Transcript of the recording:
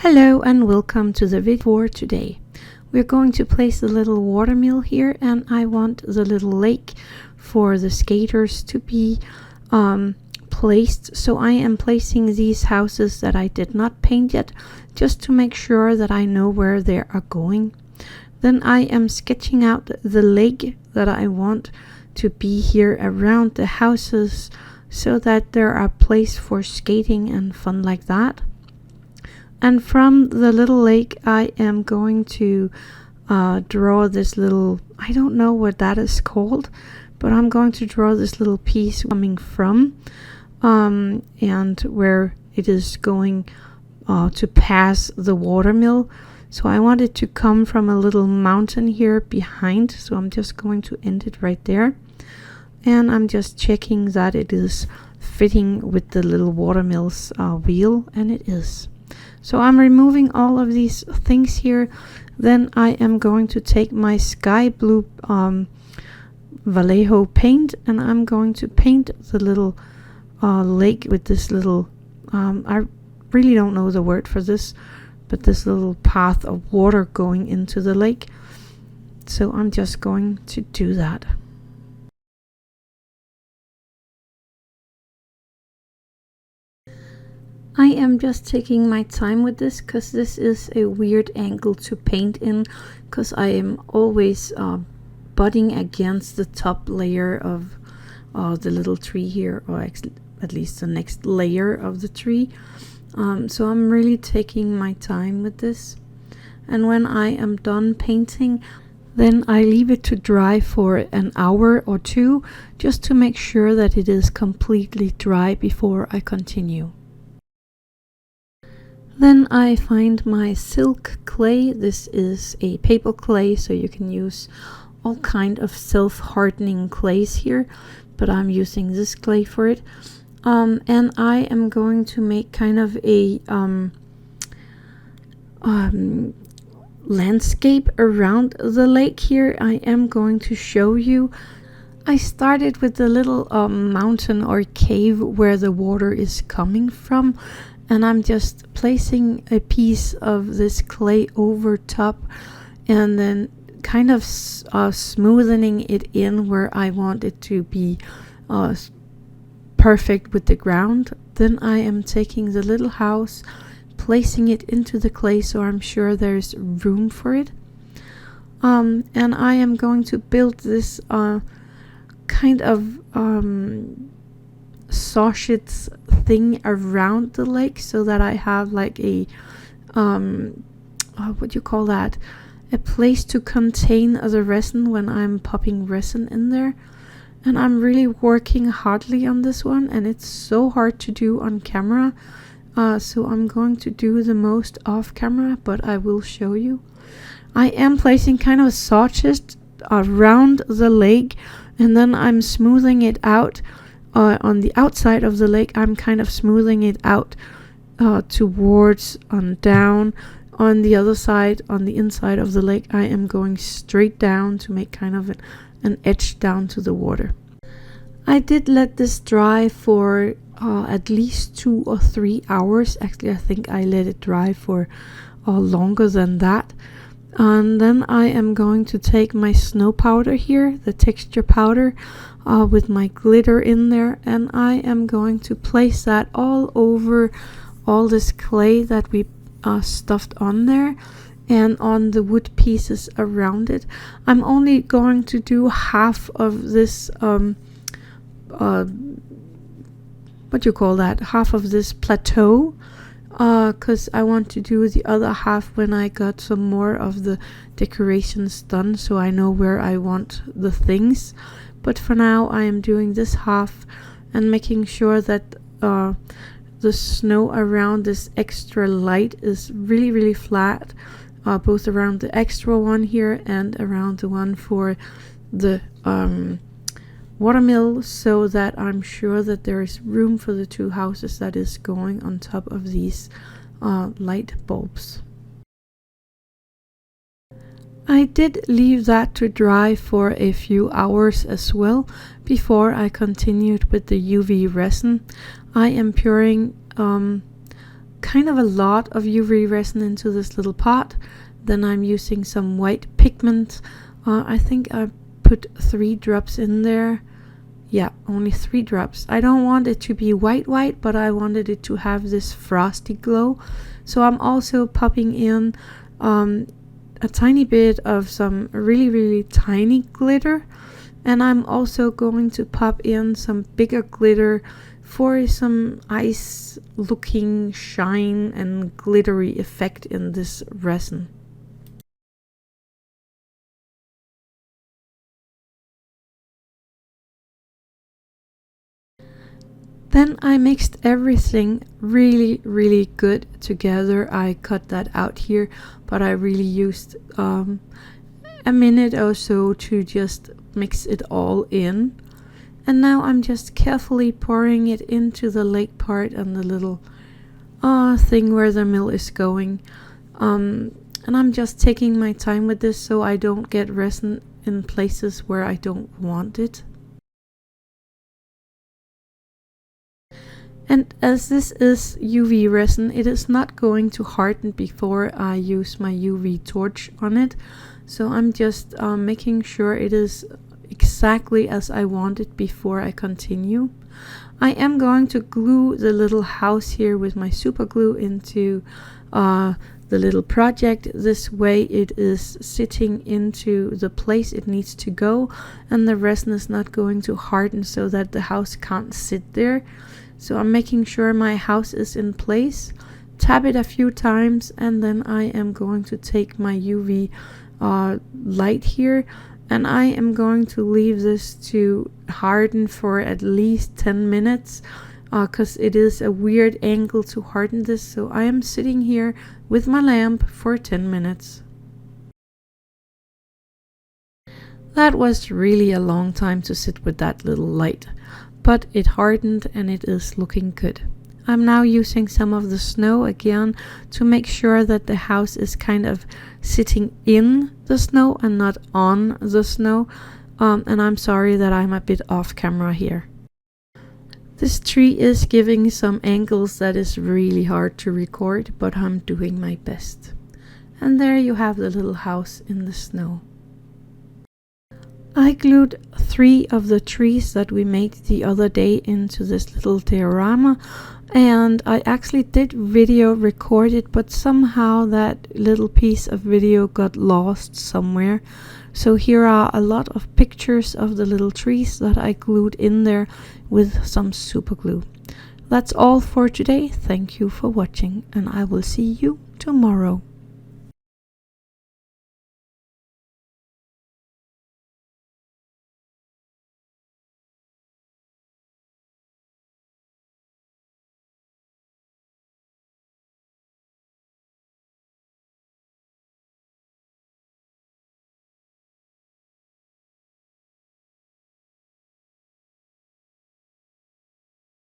Hello and welcome to the video for today. We're going to place the little watermill here, and I want the little lake for the skaters to be placed. So I am placing these houses that I did not paint yet, just to make sure that I know where they are going. Then I am sketching out the lake that I want to be here around the houses, so that there are place for skating and fun like that. And from the little lake, I am going to draw this little, I don't know what that is called, but I'm going to draw this little piece coming from and where it is going to pass the watermill. So I want it to come from a little mountain here behind, so I'm just going to end it right there. And I'm just checking that it is fitting with the little watermill's wheel, and it is. So I'm removing all of these things here. Then I am going to take my sky blue Vallejo paint, and I'm going to paint the little lake with this little, I really don't know the word for this, but this little path of water going into the lake. So I'm just going to do that. I am just taking my time with this, because this is a weird angle to paint in, because I am always butting against the top layer of the little tree here, or at least the next layer of the tree. So I'm really taking my time with this. And when I am done painting, then I leave it to dry for an hour or two, just to make sure that it is completely dry before I continue. Then I find my silk clay. This is a paper clay, so you can use all kind of self-hardening clays here, but I'm using this clay for it. And I am going to make kind of a landscape around the lake here. I am going to show you. I started with the little mountain or cave where the water is coming from, and I'm just placing a piece of this clay over top, and then kind of smoothing it in where I want it to be perfect with the ground. Then I am taking the little house, placing it into the clay, so I'm sure there's room for it. And I am going to build this kind of sausage thing around the lake, so that I have like a what do you call that, a place to contain the resin when I'm popping resin in there. And I'm really working hardly on this one, and it's so hard to do on camera, so I'm going to do the most off camera, but I will show you. I am placing kind of sausage around the lake, and then I'm smoothing it out. On the outside of the lake, I'm kind of smoothing it out towards and down. On the other side, on the inside of the lake, I am going straight down to make kind of an edge down to the water. I did let this dry for at least 2 or 3 hours. Actually, I think I let it dry for longer than that. And then I am going to take my snow powder here, the texture powder, with my glitter in there, and I am going to place that all over all this clay that we stuffed on there, and on the wood pieces around it. I'm only going to do half of this what do you call that, half of this plateau, because I want to do the other half when I got some more of the decorations done, so I know where I want the things. But for now, I am doing this half and making sure that the snow around this extra light is really, really flat, both around the extra one here and around the one for the watermill, so that I'm sure that there is room for the 2 houses that is going on top of these light bulbs. I did leave that to dry for a few hours as well before I continued with the UV resin. I am pouring kind of a lot of UV resin into this little pot. Then I'm using some white pigment. I think I put 3 drops in there. Yeah, only 3 drops. I don't want it to be white, but I wanted it to have this frosty glow. So I'm also popping in a tiny bit of some really tiny glitter. And I'm also going to pop in some bigger glitter for some ice looking shine and glittery effect in this resin. Then I mixed everything really good together. I cut that out here, but I really used a minute or so to just mix it all in. And now I'm just carefully pouring it into the lake part and the little thing where the mill is going. And I'm just taking my time with this so I don't get resin in places where I don't want it. And as this is UV resin, it is not going to harden before I use my UV torch on it. So I'm just making sure it is exactly as I want it before I continue. I am going to glue the little house here with my super glue into the little project. This way it is sitting into the place it needs to go, and the resin is not going to harden so that the house can't sit there. So I'm making sure my house is in place, tap it a few times, and then I am going to take my UV light here, and I am going to leave this to harden for at least 10 minutes because it is a weird angle to harden this. So I am sitting here with my lamp for 10 minutes. That was really a long time to sit with that little light, but it hardened and it is looking good. I'm now using some of the snow again to make sure that the house is kind of sitting in the snow and not on the snow. And I'm sorry that I'm a bit off camera here. This tree is giving some angles that is really hard to record, but I'm doing my best. And there you have the little house in the snow. I glued 3 of the trees that we made the other day into this little diorama, and I actually did video record it, but somehow that little piece of video got lost somewhere. So here are a lot of pictures of the little trees that I glued in there with some super glue. That's all for today. Thank you for watching, and I will see you tomorrow.